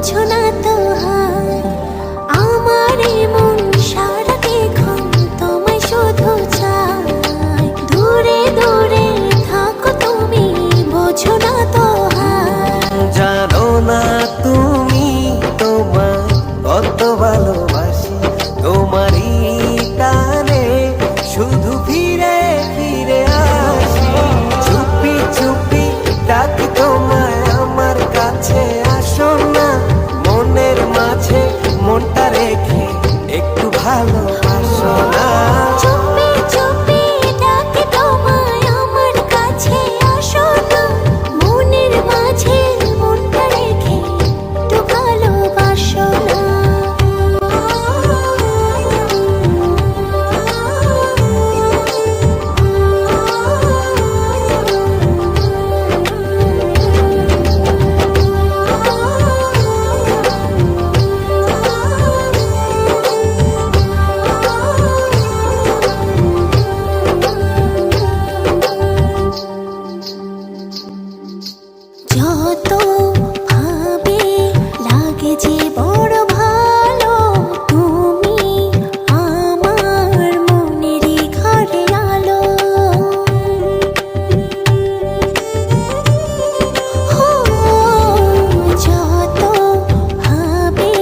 বোঝো না তো হায় আমার মন সারাক্ষণ তোমায় শুধু চায়। দূরে দূরে থাকো তুমি বোঝো না তো হায়। জানো না তুমি তোমায় কত ভালোবাসি, তোমারই টানে শুধু ফিরে ফিরে আসি। চুপি চুপি ডাকি তোমায় আমার কাছে, আসো না মনের মাঝে মনটা রেখে একটু ভালোবাসো না। চুপি চুপি ডাকি তোমায় আমার কাছে, আসো না মনের মাঝে মনটা রেখে একটু ভালোবাসো না। যত ভাবে লাগে যে বড় ভালো, তুমি আমার মনেরই ঘরে আলো। যত ভাবে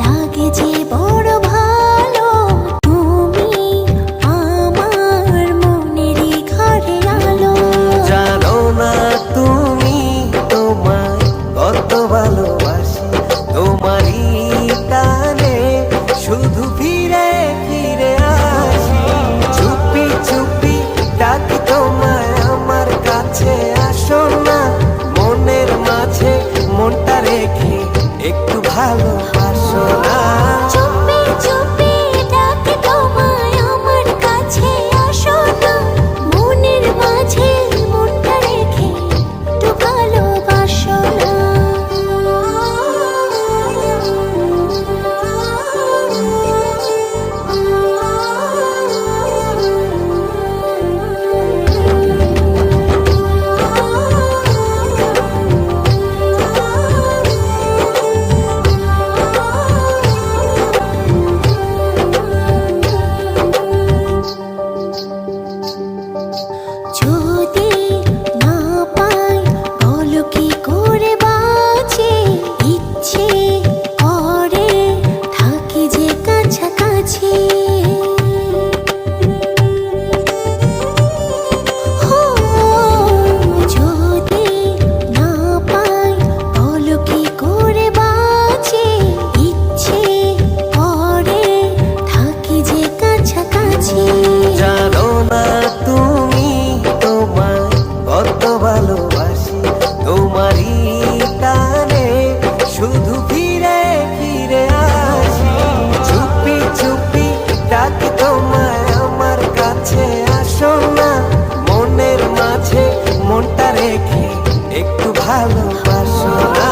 লাগে যে বড় ভালো, তুমি আমার মনেরই ঘরে আলো। জানো না তুমি তোমায় কত ভালোবাসি, তোমারই টানে শুধু ফিরে ফিরে আসি। চুপি চুপি ডাকি তোমায় আমার কাছে, আসো না মনের মাঝে মনটা রেখে একটু ভালোবাসো না। চুপি চুপি ডাকি তোমায় আমার কাছে, আসো না মনের মাঝে মনটা রেখে একটু ভালোবাসো না। যদি না পাই বলো কি করে বাঁচি, ইচ্ছে করে থাকি যে কাছাকাছি। যদি না পাই বলো কি করে বাঁচি, ইচ্ছে করে থাকি যে কাছাকাছি। জানো না তুমি তোমায় কত ভালোবাসি, তোমারই টানে শুধু ফিরে ফিরে আসি। চুপি চুপি ডাকি তোমায় আমার কাছে, আসো না মনের মাঝে মনটা রেখে একটু ভালোবাসো না।